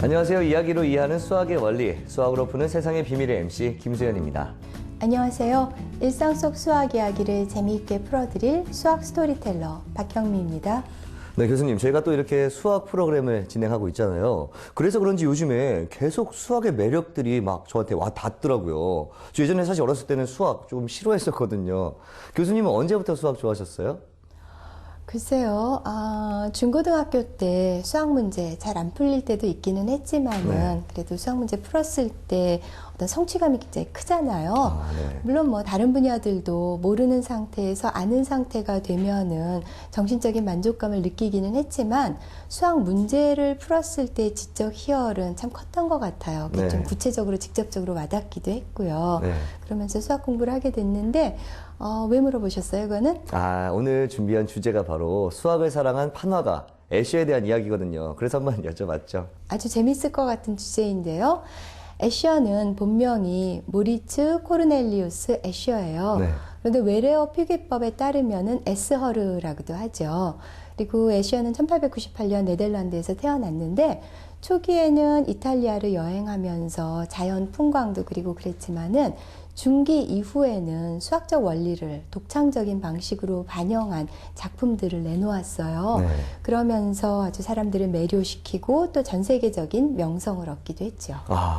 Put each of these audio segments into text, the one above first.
안녕하세요. 이야기로 이해하는 수학의 원리, 수학으로 푸는 세상의 비밀의 MC 김수현입니다. 안녕하세요. 일상 속 수학 이야기를 재미있게 풀어드릴 수학 스토리텔러 박경미입니다. 네, 교수님, 저희가 또 이렇게 수학 프로그램을 진행하고 있잖아요. 그래서 그런지 요즘에 계속 수학의 매력들이 막 저한테 와 닿더라고요. 저 예전에 사실 어렸을 때는 수학 좀 싫어했었거든요. 교수님은 언제부터 수학 좋아하셨어요? 글쎄요, 중고등학교 때 수학 문제 잘 안 풀릴 때도 있기는 했지만은 그래도 수학 문제 풀었을 때 어떤 성취감이 굉장히 크잖아요. 물론 뭐 다른 분야들도 모르는 상태에서 아는 상태가 되면은 정신적인 만족감을 느끼기는 했지만 수학 문제를 풀었을 때 지적 희열은 참 컸던 것 같아요. 그게 좀 구체적으로 직접적으로 와닿기도 했고요. 그러면서 수학 공부를 하게 됐는데 왜 물어보셨어요, 그거는? 오늘 준비한 주제가 바로 수학을 사랑한 판화가 애셔에 대한 이야기거든요. 그래서 한번 여쭤봤죠. 아주 재밌을 것 같은 주제인데요. 애셔는 본명이 모리츠 코르넬리우스 애셔예요. 그런데 외래어 표기법에 따르면은 에스허르라고도 하죠. 그리고 애셔는 1898년 네덜란드에서 태어났는데 초기에는 이탈리아를 여행하면서 자연 풍광도 그리고 그랬지만은 중기 이후에는 수학적 원리를 독창적인 방식으로 반영한 작품들을 내놓았어요. 그러면서 아주 사람들을 매료시키고 또 전 세계적인 명성을 얻기도 했죠.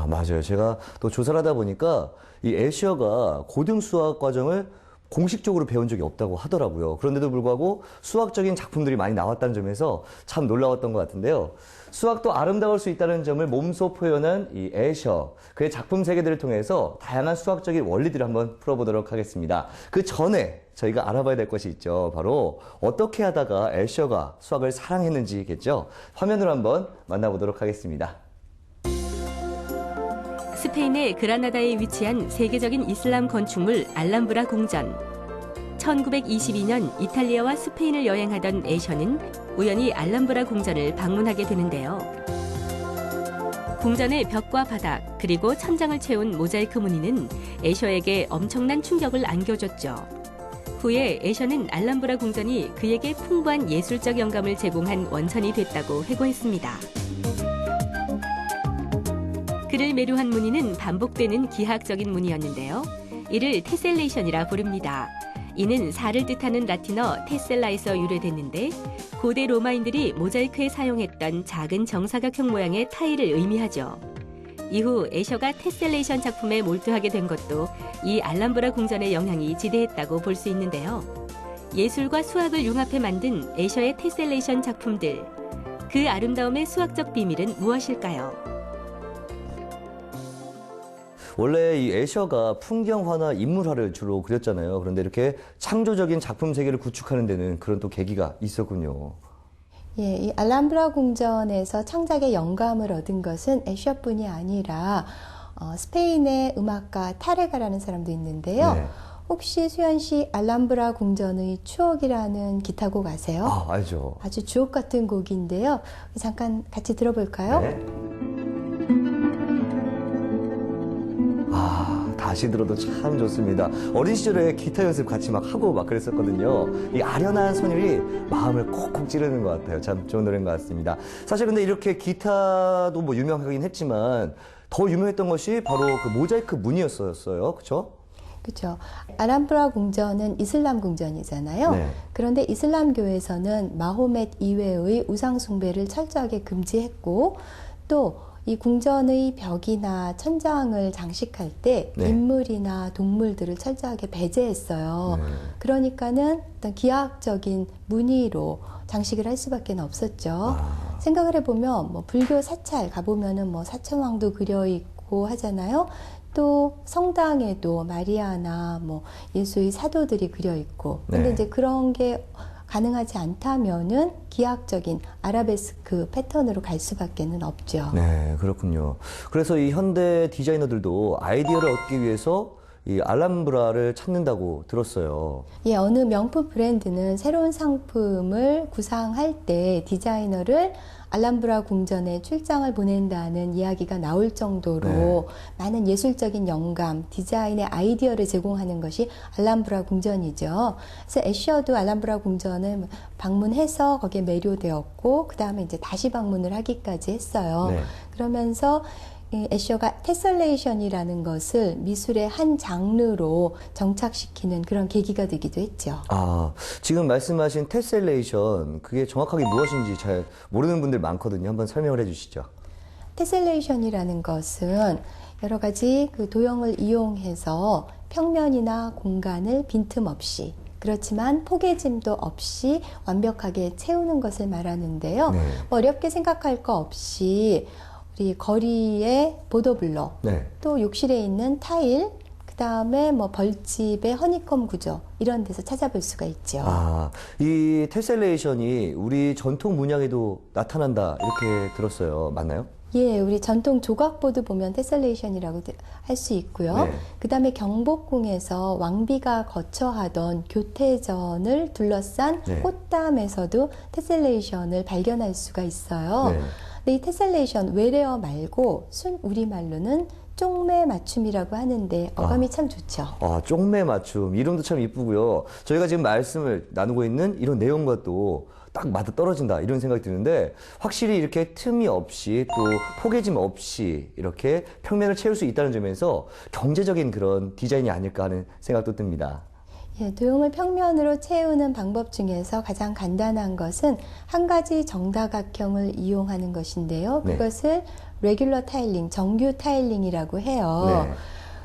맞아요. 제가 또 조사를 하다 보니까 이 애셔가 고등 수학 과정을 공식적으로 배운 적이 없다고 하더라고요. 그런데도 불구하고 수학적인 작품들이 많이 나왔다는 점에서 참 놀라웠던 것 같은데요. 수학도 아름다울 수 있다는 점을 몸소 표현한 이 애셔, 그의 작품 세계들을 통해서 다양한 수학적인 원리들을 한번 풀어보도록 하겠습니다. 그 전에 저희가 알아봐야 될 것이 있죠. 바로 어떻게 하다가 애셔가 수학을 사랑했는지겠죠. 화면으로 한번 만나보도록 하겠습니다. 스페인의 그라나다에 위치한 세계적인 이슬람 건축물 알람브라 궁전. 1922년 이탈리아와 스페인을 여행하던 애셔는 우연히 알람브라 궁전을 방문하게 되는데요. 궁전의 벽과 바닥 그리고 천장을 채운 모자이크 무늬는 애셔에게 엄청난 충격을 안겨줬죠. 후에 애셔는 알람브라 궁전이 그에게 풍부한 예술적 영감을 제공한 원천이 됐다고 회고했습니다. 그를 매료한 무늬는 반복되는 기하학적인 무늬였는데요. 이를 테셀레이션이라 부릅니다. 이는 살을 뜻하는 라틴어 테셀라에서 유래됐는데 고대 로마인들이 모자이크에 사용했던 작은 정사각형 모양의 타일을 의미하죠. 이후 애셔가 테셀레이션 작품에 몰두하게 된 것도 이 알람브라 궁전의 영향이 지대했다고 볼 수 있는데요. 예술과 수학을 융합해 만든 애셔의 테셀레이션 작품들. 그 아름다움의 수학적 비밀은 무엇일까요? 원래 이 애셔가 풍경화나 인물화를 주로 그렸잖아요. 그런데 이렇게 창조적인 작품 세계를 구축하는 데는 그런 또 계기가 있었군요. 예, 이 알람브라 궁전에서 창작의 영감을 얻은 것은 애셔뿐이 아니라 스페인의 음악가 타레가라는 사람도 있는데요. 혹시 수현 씨 알람브라 궁전의 추억이라는 기타곡 아세요? 알죠. 아주 주옥 같은 곡인데요. 잠깐 같이 들어볼까요? 다시 들어도 참 좋습니다. 어린 시절에 기타 연습 같이 막 하고 막 그랬었거든요. 이 아련한 선율이 마음을 콕콕 찌르는 것 같아요. 참 좋은 노래인 것 같습니다. 사실 근데 이렇게 기타도 뭐 유명하긴 했지만 더 유명했던 것이 바로 그 모자이크 무늬였어요. 그렇죠? 그렇죠. 알람브라 궁전은 이슬람 궁전이잖아요. 그런데 이슬람교에서는 마호멧 이외의 우상 숭배를 철저하게 금지했고 또 이 궁전의 벽이나 천장을 장식할 때 인물이나 동물들을 철저하게 배제했어요. 그러니까는 어떤 기하학적인 무늬로 장식을 할 수밖에 없었죠. 생각을 해보면 뭐 불교 사찰 가보면은 뭐 사천왕도 그려 있고 하잖아요. 또 성당에도 마리아나 뭐 예수의 사도들이 그려 있고. 근데 이제 그런 게 가능하지 않다면은 기하학적인 아라베스크 패턴으로 갈 수밖에는 없죠. 네, 그렇군요. 그래서 이 현대 디자이너들도 아이디어를 얻기 위해서 이 알람브라를 찾는다고 들었어요. 예, 어느 명품 브랜드는 새로운 상품을 구상할 때 디자이너를 알람브라 궁전에 출장을 보낸다는 이야기가 나올 정도로 네. 많은 예술적인 영감, 디자인의 아이디어를 제공하는 것이 알람브라 궁전이죠. 그래서 애셔도 알람브라 궁전을 방문해서 거기에 매료되었고, 그 다음에 이제 다시 방문을 하기까지 했어요. 네. 그러면서 애셔가 테셀레이션이라는 것을 미술의 한 장르로 정착시키는 그런 계기가 되기도 했죠. 아, 지금 말씀하신 테셀레이션, 그게 정확하게 무엇인지 잘 모르는 분들 많거든요. 한번 설명을 해주시죠. 테셀레이션이라는 것은 여러 가지 그 도형을 이용해서 평면이나 공간을 빈틈없이, 그렇지만 포개짐도 없이 완벽하게 채우는 것을 말하는데요. 네. 뭐 어렵게 생각할 거 없이 우리 거리의 보도블록, 네. 또 욕실에 있는 타일, 그 다음에 뭐 벌집의 허니콤 구조, 이런 데서 찾아볼 수가 있죠. 아, 이 테셀레이션이 우리 전통 문양에도 나타난다 이렇게 들었어요. 맞나요? 예, 우리 전통 조각보드 보면 테셀레이션이라고 할 수 있고요. 네. 그 다음에 경복궁에서 왕비가 거처하던 교태전을 둘러싼 네. 꽃담에서도 테셀레이션을 발견할 수가 있어요. 네. 근데 이 테셀레이션 외래어 말고 순 우리말로는 쪽매 맞춤이라고 하는데 어감이 참 좋죠. 아, 쪽매 맞춤. 이름도 참 이쁘고요. 저희가 지금 말씀을 나누고 있는 이런 내용과 또 딱 맞아 떨어진다 이런 생각이 드는데 확실히 이렇게 틈이 없이 또 포개짐 없이 이렇게 평면을 채울 수 있다는 점에서 경제적인 그런 디자인이 아닐까 하는 생각도 듭니다. 예, 도형을 평면으로 채우는 방법 중에서 가장 간단한 것은 한 가지 정다각형을 이용하는 것인데요. 네. 그것을 레귤러 타일링, 정규 타일링이라고 해요. 네.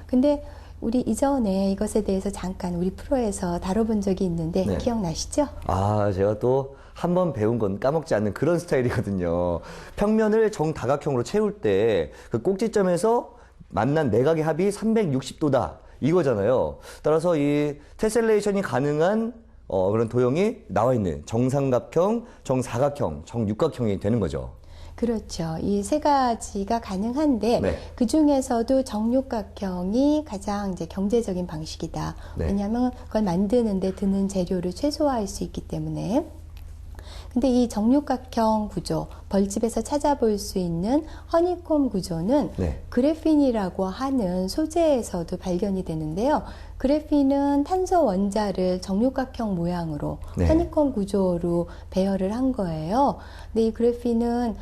근데 우리 이전에 이것에 대해서 잠깐 우리 프로에서 다뤄본 적이 있는데 네. 기억나시죠? 아, 제가 또 한 번 배운 건 까먹지 않는 그런 스타일이거든요. 평면을 정다각형으로 채울 때 그 꼭지점에서 만난 내각의 합이 360도다. 이거잖아요. 따라서 이 테셀레이션이 가능한 그런 도형이 나와 있는 정삼각형, 정사각형, 정육각형이 되는 거죠. 그렇죠. 이 세 가지가 가능한데 네. 그 중에서도 정육각형이 가장 이제 경제적인 방식이다. 네. 왜냐하면 그걸 만드는데 드는 재료를 최소화할 수 있기 때문에. 근데 이 정육각형 구조, 벌집에서 찾아볼 수 있는 허니콤 구조는 네. 그래핀이라고 하는 소재에서도 발견이 되는데요. 그래핀은 탄소 원자를 정육각형 모양으로 네. 허니콤 구조로 배열을 한 거예요. 근데 이 그래핀은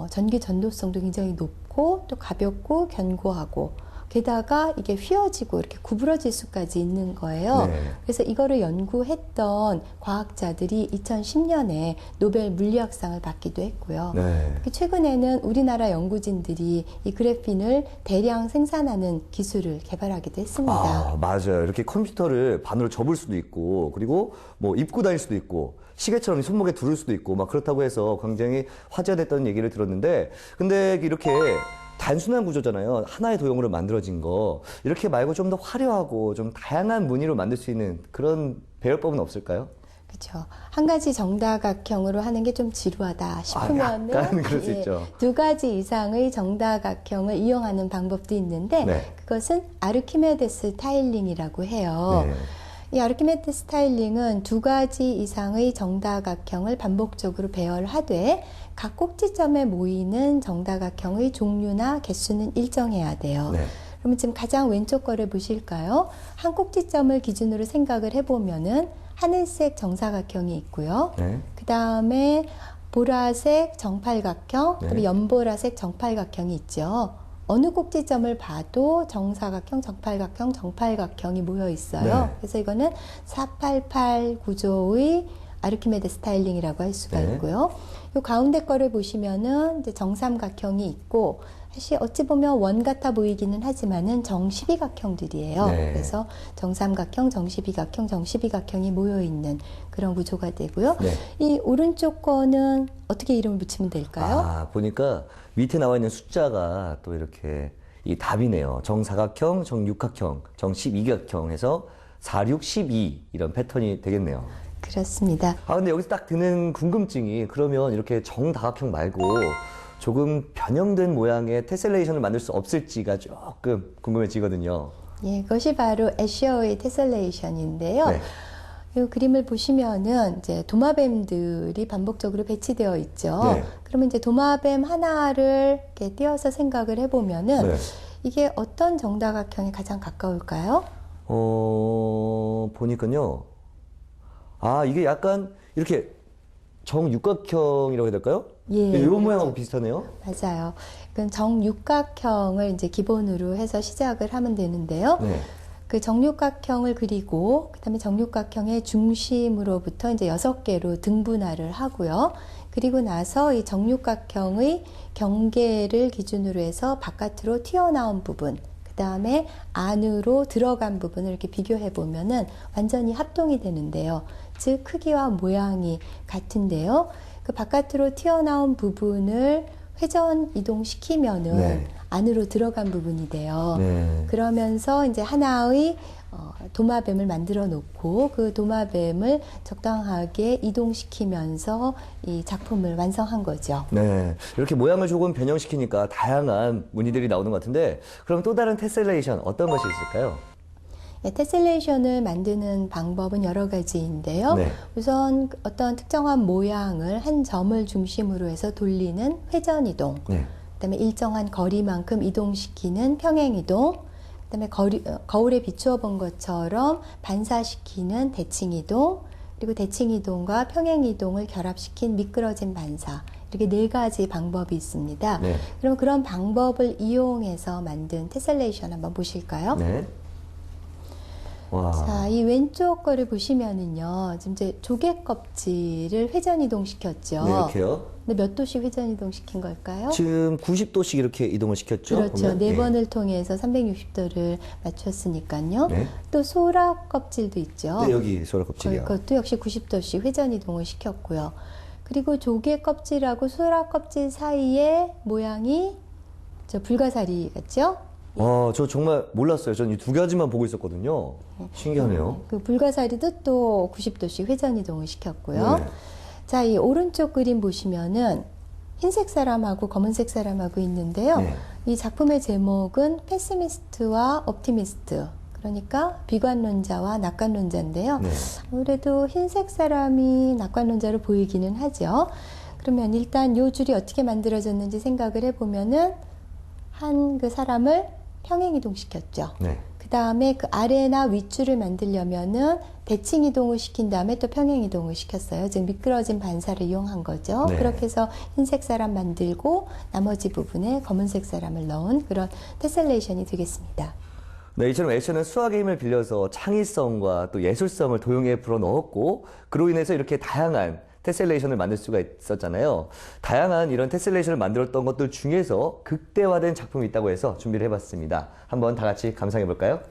전기 전도성도 굉장히 높고 또 가볍고 견고하고 게다가 이게 휘어지고 이렇게 구부러질 수까지 있는 거예요. 네. 그래서 이거를 연구했던 과학자들이 2010년에 노벨 물리학상을 받기도 했고요. 네. 최근에는 우리나라 연구진들이 이 그래핀을 대량 생산하는 기술을 개발하기도 했습니다. 아, 맞아요. 이렇게 컴퓨터를 반으로 접을 수도 있고, 그리고 뭐 입고 다닐 수도 있고, 시계처럼 손목에 두를 수도 있고, 막 그렇다고 해서 굉장히 화제가 됐다는 얘기를 들었는데, 근데 이렇게 단순한 구조잖아요. 하나의 도형으로 만들어진 거. 이렇게 말고 좀 더 화려하고 좀 다양한 무늬로 만들 수 있는 그런 배열법은 없을까요? 그렇죠. 한 가지 정다각형으로 하는 게 좀 지루하다 싶으면은 약간 그럴 수 있죠. 두 가지 이상의 정다각형을 이용하는 방법도 있는데 네. 그것은 아르키메데스 타일링이라고 해요. 네. 이 아르키메데스 타일링은 두 가지 이상의 정다각형을 반복적으로 배열하되 각 꼭지점에 모이는 정다각형의 종류나 개수는 일정해야 돼요. 네. 그러면 지금 가장 왼쪽 거를 보실까요? 한 꼭지점을 기준으로 생각을 해보면은 하늘색 정사각형이 있고요. 네. 그 다음에 보라색 정팔각형, 네. 그리고 연보라색 정팔각형이 있죠. 어느 꼭지점을 봐도 정사각형, 정팔각형, 정팔각형이 모여 있어요. 네. 그래서 이거는 488 구조의 아르키메데스 타일링이라고 할 수가 네. 있고요. 이 가운데 거를 보시면은 이제 정삼각형이 있고 사실 어찌 보면 원 같아 보이기는 하지만은 정십이각형들이에요. 네. 그래서 정삼각형, 정십이각형, 정십이각형이 모여 있는 그런 구조가 되고요. 네. 이 오른쪽 거는 어떻게 이름을 붙이면 될까요? 아, 보니까 밑에 나와 있는 숫자가 또 이렇게 이 답이네요. 정사각형, 정육각형, 정십이각형 해서 4, 6, 12 이런 패턴이 되겠네요. 그렇습니다. 아, 근데 여기서 딱 드는 궁금증이 그러면 이렇게 정다각형 말고 조금 변형된 모양의 테셀레이션을 만들 수 없을지가 조금 궁금해지거든요. 예, 그것이 바로 애셔의 테셀레이션인데요. 네. 이 그림을 보시면은 이제 도마뱀들이 반복적으로 배치되어 있죠. 네. 그러면 이제 도마뱀 하나를 이렇게 띄어서 생각을 해보면은 네. 이게 어떤 정다각형에 가장 가까울까요? 보니까요. 아, 이게 약간 이렇게 정육각형이라고 해야 될까요? 예. 이런 모양하고 비슷하네요. 맞아요. 그럼 정육각형을 이제 기본으로 해서 시작을 하면 되는데요. 네. 그 정육각형을 그리고 그다음에 정육각형의 중심으로부터 이제 6개로 등분할을 하고요. 그리고 나서 이 정육각형의 경계를 기준으로 해서 바깥으로 튀어나온 부분, 그다음에 안으로 들어간 부분을 이렇게 비교해 보면은 완전히 합동이 되는데요. 즉 크기와 모양이 같은데요. 그 바깥으로 튀어나온 부분을 회전 이동시키면은 네. 안으로 들어간 부분이 돼요. 네. 그러면서 이제 하나의 도마뱀을 만들어 놓고 그 도마뱀을 적당하게 이동시키면서 이 작품을 완성한 거죠. 네. 이렇게 모양을 조금 변형시키니까 다양한 무늬들이 나오는 것 같은데, 그럼 또 다른 테셀레이션 어떤 것이 있을까요? 예, 테셀레이션을 만드는 방법은 여러 가지인데요. 네. 우선 어떤 특정한 모양을 한 점을 중심으로 해서 돌리는 회전 이동. 네. 그다음에 일정한 거리만큼 이동시키는 평행 이동. 그다음에 거울에 비추어 본 것처럼 반사시키는 대칭 이동. 그리고 대칭 이동과 평행 이동을 결합시킨 미끄러진 반사. 이렇게 4가지 방법이 있습니다. 네. 그럼 그런 방법을 이용해서 만든 테셀레이션 한번 보실까요? 네. 와. 자, 이 왼쪽 거를 보시면은요, 지금 이제 조개 껍질을 회전 이동시켰죠. 네, 이렇게요. 근데 몇 도씩 회전 이동시킨 걸까요? 지금 90도씩 이렇게 이동을 시켰죠? 그렇죠. 보면? 네 예. 번을 통해서 360도를 맞췄으니까요. 네. 또 소라 껍질도 있죠. 네, 여기 소라 껍질이요. 그것도 역시 90도씩 회전 이동을 시켰고요. 그리고 조개 껍질하고 소라 껍질 사이에 모양이 저 불가사리 같죠? 와, 저 정말 몰랐어요. 전 이 2가지만 보고 있었거든요. 신기하네요. 그 불가사리도 또 90도씩 회전 이동을 시켰고요. 네. 자, 이 오른쪽 그림 보시면은 흰색 사람하고 검은색 사람하고 있는데요. 네. 이 작품의 제목은 페시미스트와 옵티미스트. 그러니까 비관론자와 낙관론자인데요. 네. 아무래도 흰색 사람이 낙관론자로 보이기는 하죠. 그러면 일단 요 줄이 어떻게 만들어졌는지 생각을 해보면은 한 그 사람을 평행 이동시켰죠. 네. 그 다음에 그 아래나 윗줄을 만들려면은 대칭 이동을 시킨 다음에 또 평행 이동을 시켰어요. 즉 미끄러진 반사를 이용한 거죠. 네. 그렇게 해서 흰색 사람 만들고 나머지 부분에 검은색 사람을 넣은 그런 테셀레이션이 되겠습니다. 네, 이처럼 애셔는 수학의 힘을 빌려서 창의성과 또 예술성을 도형에 불어넣었고, 그로 인해서 이렇게 다양한 테셀레이션을 만들 수가 있었잖아요. 다양한 이런 테셀레이션을 만들었던 것들 중에서 극대화된 작품이 있다고 해서 준비를 해봤습니다. 한번 다 같이 감상해 볼까요?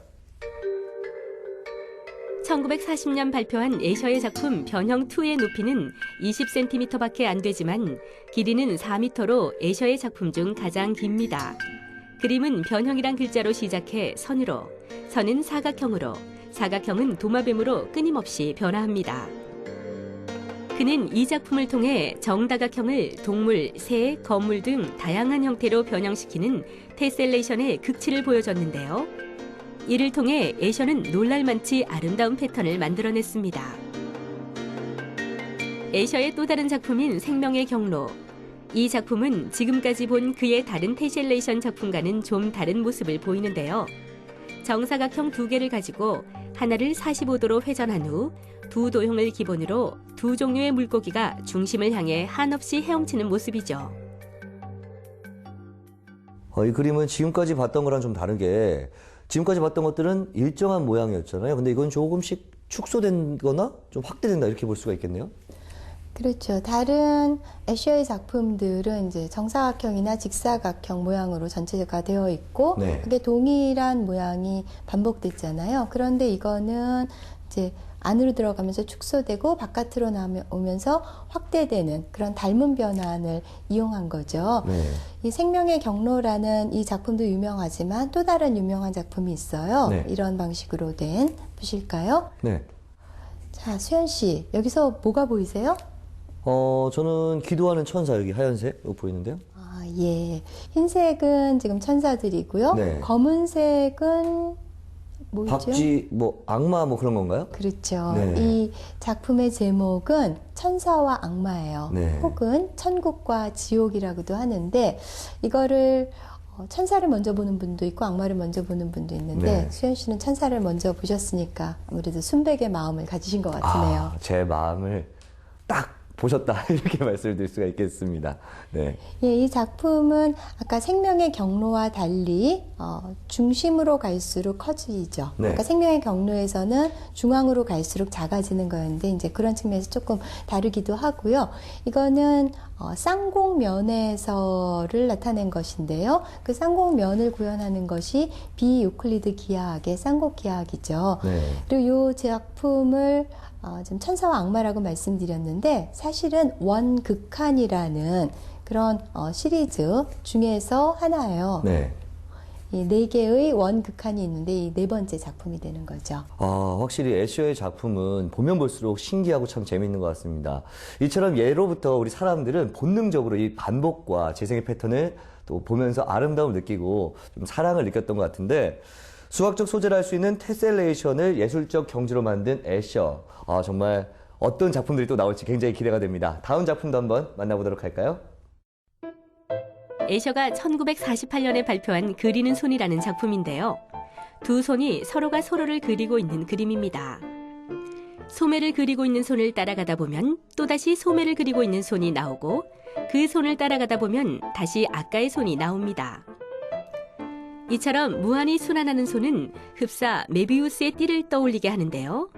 1940년 발표한 애셔의 작품 변형2의 높이는 20cm밖에 안 되지만 길이는 4m로 애셔의 작품 중 가장 깁니다. 그림은 변형이란 글자로 시작해 선으로, 선은 사각형으로, 사각형은 도마뱀으로 끊임없이 변화합니다. 그는 이 작품을 통해 정다각형을 동물, 새, 건물 등 다양한 형태로 변형시키는 테셀레이션의 극치를 보여줬는데요. 이를 통해 애셔는 놀랄만치 아름다운 패턴을 만들어냈습니다. 애셔의 또 다른 작품인 생명의 경로. 이 작품은 지금까지 본 그의 다른 테셀레이션 작품과는 좀 다른 모습을 보이는데요. 정사각형 2개를 가지고 하나를 45도로 회전한 후 두 도형을 기본으로 두 종류의 물고기가 중심을 향해 한없이 헤엄치는 모습이죠. 이 그림은 지금까지 봤던 거랑 좀 다르게, 지금까지 봤던 것들은 일정한 모양이었잖아요. 근데 이건 조금씩 축소된 거나 좀 확대된다, 이렇게 볼 수가 있겠네요. 그렇죠. 다른 애셔의 작품들은 이제 정사각형이나 직사각형 모양으로 전체가 되어 있고, 네. 그게 동일한 모양이 반복됐잖아요. 그런데 이거는 이제 안으로 들어가면서 축소되고 바깥으로 나오면서 확대되는 그런 닮은 변환을 이용한 거죠. 네. 이 생명의 경로라는 이 작품도 유명하지만 또 다른 유명한 작품이 있어요. 네. 이런 방식으로 된, 보실까요? 네. 자, 수현 씨, 여기서 뭐가 보이세요? 저는 기도하는 천사, 여기 하얀색 이거 보이는데요. 아, 예. 흰색은 지금 천사들이고요. 네. 검은색은 뭐죠? 박쥐, 악마 그런 건가요? 그렇죠. 네. 이 작품의 제목은 천사와 악마예요. 네. 혹은 천국과 지옥이라고도 하는데 이거를 천사를 먼저 보는 분도 있고 악마를 먼저 보는 분도 있는데 네. 수현 씨는 천사를 먼저 보셨으니까 아무래도 순백의 마음을 가지신 것 같으네요. 제 마음을 딱 보셨다 이렇게 말씀을 드릴 수가 있겠습니다. 네. 예, 이 작품은 아까 생명의 경로와 달리 중심으로 갈수록 커지죠. 네. 아까 생명의 경로에서는 중앙으로 갈수록 작아지는 거였는데 이제 그런 측면에서 조금 다르기도 하고요. 이거는 쌍곡면에서를 나타낸 것인데요. 그 쌍곡면을 구현하는 것이 비유클리드 기하학의 쌍곡기하학이죠. 네. 그리고 이 작품을 지금 천사와 악마라고 말씀드렸는데 사실은 원극한이라는 그런 시리즈 중에서 하나예요. 네. 이 4개의 원극한이 있는데 이 4번째 작품이 되는 거죠. 확실히 애셔의 작품은 보면 볼수록 신기하고 참 재미있는 것 같습니다. 이처럼 예로부터 우리 사람들은 본능적으로 이 반복과 재생의 패턴을 또 보면서 아름다움을 느끼고 좀 사랑을 느꼈던 것 같은데 수학적 소재를 할 수 있는 테셀레이션을 예술적 경지로 만든 애셔. 정말 어떤 작품들이 또 나올지 굉장히 기대가 됩니다. 다음 작품도 한번 만나보도록 할까요? 애셔가 1948년에 발표한 그리는 손이라는 작품인데요. 두 손이 서로가 서로를 그리고 있는 그림입니다. 소매를 그리고 있는 손을 따라가다 보면 또다시 소매를 그리고 있는 손이 나오고 그 손을 따라가다 보면 다시 아까의 손이 나옵니다. 이처럼 무한히 순환하는 손은 흡사 메비우스의 띠를 떠올리게 하는데요.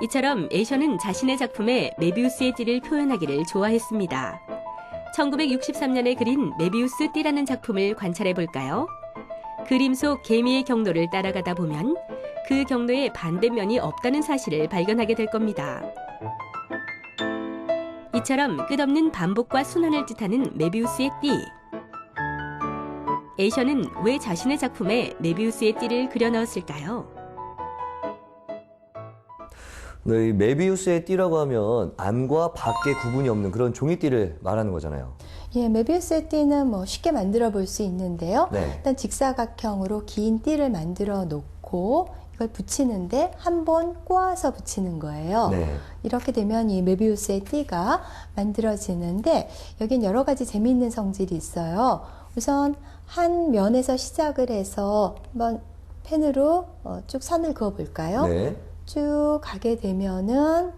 이처럼 애셔는 자신의 작품에 메비우스의 띠를 표현하기를 좋아했습니다. 1963년에 그린 메비우스 띠라는 작품을 관찰해 볼까요? 그림 속 개미의 경로를 따라가다 보면 그 경로에 반대면이 없다는 사실을 발견하게 될 겁니다. 이처럼 끝없는 반복과 순환을 뜻하는 메비우스의 띠. 애셔는 왜 자신의 작품에 메비우스의 띠를 그려 넣었을까요? 네, 이 메비우스의 띠라고 하면 안과 밖의 구분이 없는 그런 종이띠를 말하는 거잖아요. 예, 메비우스의 띠는 쉽게 만들어 볼 수 있는데요. 네. 일단 직사각형으로 긴 띠를 만들어 놓고 이걸 붙이는데 한 번 꼬아서 붙이는 거예요. 네. 이렇게 되면 이 메비우스의 띠가 만들어지는데 여긴 여러 가지 재미있는 성질이 있어요. 우선 한 면에서 시작을 해서 한번 펜으로 쭉 선을 그어 볼까요? 네. 쭉 가게 되면은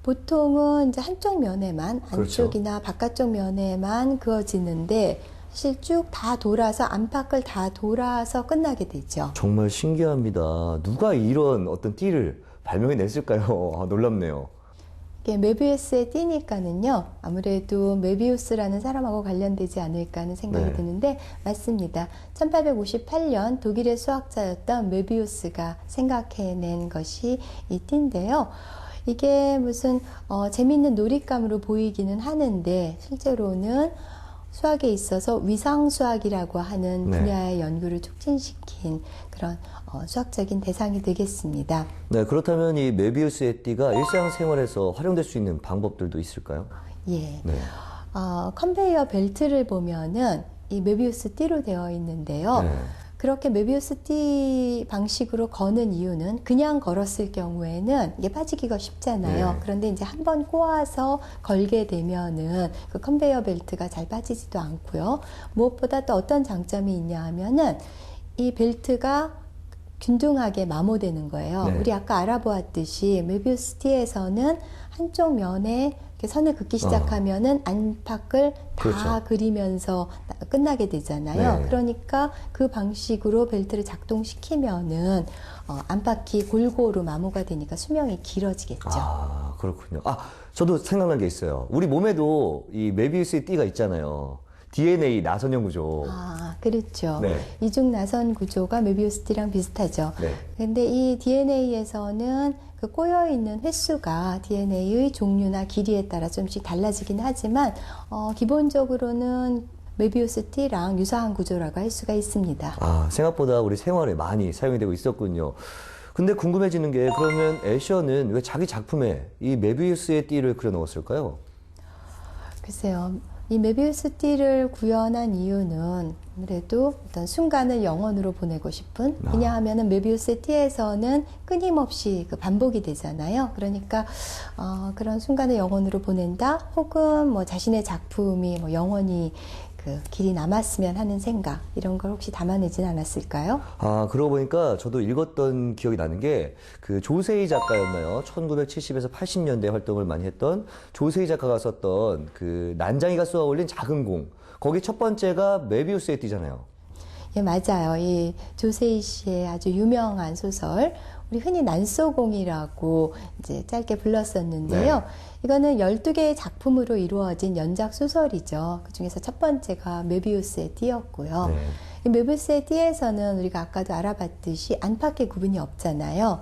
보통은 이제 한쪽 면에만 그렇죠. 안쪽이나 바깥쪽 면에만 그어지는데 사실 쭉 다 돌아서 안팎을 다 돌아서 끝나게 되죠. 정말 신기합니다. 누가 이런 어떤 띠를 발명해 냈을까요? 놀랍네요. 이게 메비우스의 띠니까는요. 아무래도 메비우스라는 사람하고 관련되지 않을까 하는 생각이 네. 드는데 맞습니다. 1858년 독일의 수학자였던 메비우스가 생각해낸 것이 이 띠인데요. 이게 무슨 재미있는 놀잇감으로 보이기는 하는데 실제로는 수학에 있어서 위상수학이라고 하는 네. 분야의 연구를 촉진시킨 그런 수학적인 대상이 되겠습니다. 네, 그렇다면 이 메비우스의 띠가 일상생활에서 활용될 수 있는 방법들도 있을까요? 예. 네. 컨베이어 벨트를 보면은 이 메비우스 띠로 되어 있는데요. 네. 그렇게 메비우스 띠 방식으로 거는 이유는 그냥 걸었을 경우에는 이게 빠지기가 쉽잖아요. 네. 그런데 이제 한번 꼬아서 걸게 되면은 그 컨베이어 벨트가 잘 빠지지도 않고요. 무엇보다 또 어떤 장점이 있냐 하면은 이 벨트가 균등하게 마모되는 거예요. 네. 우리 아까 알아보았듯이 메비우스 띠에서는 한쪽 면에 이렇게 선을 긋기 시작하면은 안팎을 다 그렇죠. 그리면서 끝나게 되잖아요. 네. 그러니까 그 방식으로 벨트를 작동시키면은 안팎이 골고루 마모가 되니까 수명이 길어지겠죠. 그렇군요. 저도 생각난 게 있어요. 우리 몸에도 이 메비우스의 띠가 있잖아요. DNA 나선형 구조. 그렇죠. 네. 이중 나선 구조가 메비우스 띠랑 비슷하죠. 네. 근데 이 DNA에서는 그 꼬여있는 횟수가 DNA의 종류나 길이에 따라 좀씩 달라지긴 하지만, 기본적으로는 메비우스 띠랑 유사한 구조라고 할 수가 있습니다. 생각보다 우리 생활에 많이 사용이 되고 있었군요. 근데 궁금해지는 게 그러면 애셔는 왜 자기 작품에 이 메비우스의 띠를 그려 넣었을까요? 글쎄요. 이 메비우스 띠를 구현한 이유는 아무래도 어떤 순간을 영원으로 보내고 싶은, 왜냐하면 메비우스 띠에서는 끊임없이 그 반복이 되잖아요. 그러니까 그런 순간을 영원으로 보낸다, 혹은 뭐 자신의 작품이 뭐 영원히 그 길이 남았으면 하는 생각, 이런 걸 혹시 담아내진 않았을까요? 그러고 보니까 저도 읽었던 기억이 나는 게 그 조세희 작가였나요? 1970에서 80년대 활동을 많이 했던 조세희 작가가 썼던 그 난장이가 쏘아 올린 작은 공. 거기 첫 번째가 메비우스의 띠잖아요. 예, 맞아요. 이 조세희 씨의 아주 유명한 소설, 우리 흔히 난소공이라고 이제 짧게 불렀었는데요. 네. 이거는 12개의 작품으로 이루어진 연작 소설이죠. 그 중에서 첫 번째가 메비우스의 띠였고요. 네. 이 메비우스의 띠에서는 우리가 아까도 알아봤듯이 안팎의 구분이 없잖아요.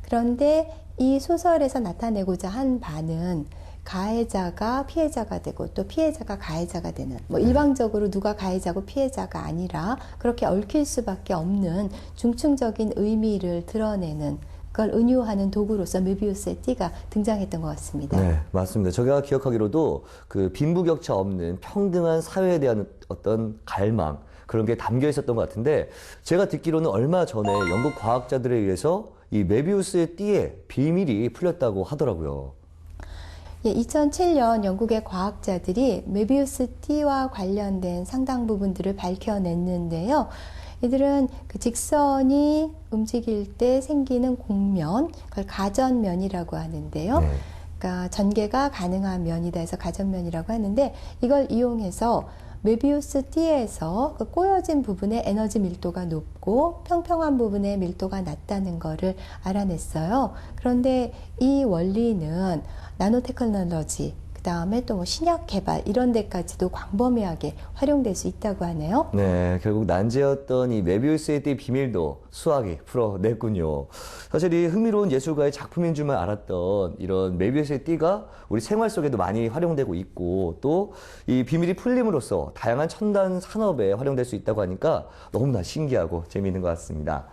그런데 이 소설에서 나타내고자 한 바는 가해자가 피해자가 되고 또 피해자가 가해자가 되는, 뭐 일방적으로 누가 가해자고 피해자가 아니라 그렇게 얽힐 수밖에 없는 중층적인 의미를 드러내는, 그걸 은유하는 도구로서 메비우스의 띠가 등장했던 것 같습니다. 네, 맞습니다. 제가 기억하기로도 그 빈부격차 없는 평등한 사회에 대한 어떤 갈망, 그런 게 담겨 있었던 것 같은데, 제가 듣기로는 얼마 전에 영국 과학자들에 의해서 이 메비우스의 띠의 비밀이 풀렸다고 하더라고요. 예, 2007년 영국의 과학자들이 메비우스 띠와 관련된 상당 부분들을 밝혀냈는데요. 이들은 그 직선이 움직일 때 생기는 곡면, 그걸 가전면이라고 하는데요. 네. 그러니까 전개가 가능한 면이다 해서 가전면이라고 하는데, 이걸 이용해서 메비우스 띠에서 그 꼬여진 부분의 에너지 밀도가 높고 평평한 부분의 밀도가 낮다는 거를 알아냈어요. 그런데 이 원리는 나노테크놀로지, 그 다음에 또 뭐 신약 개발 이런 데까지도 광범위하게 활용될 수 있다고 하네요. 네, 결국 난제였던 이 메비우스의 띠 비밀도 수학이 풀어냈군요. 사실 이 흥미로운 예술가의 작품인 줄만 알았던 이런 메비우스의 띠가 우리 생활 속에도 많이 활용되고 있고, 또 이 비밀이 풀림으로써 다양한 첨단 산업에 활용될 수 있다고 하니까 너무나 신기하고 재미있는 것 같습니다.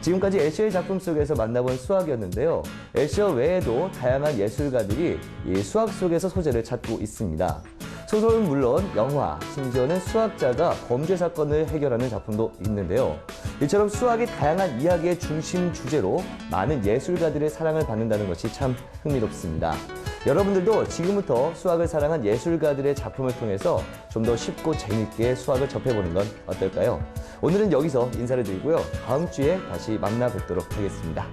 지금까지 애셔의 작품 속에서 만나본 수학이었는데요. 애셔 외에도 다양한 예술가들이 이 수학 속에서 소재를 찾고 있습니다. 소설은 물론 영화, 심지어는 수학자가 범죄 사건을 해결하는 작품도 있는데요. 이처럼 수학이 다양한 이야기의 중심 주제로 많은 예술가들의 사랑을 받는다는 것이 참 흥미롭습니다. 여러분들도 지금부터 수학을 사랑한 예술가들의 작품을 통해서 좀 더 쉽고 재밌게 수학을 접해보는 건 어떨까요? 오늘은 여기서 인사를 드리고요. 다음 주에 다시 만나 뵙도록 하겠습니다.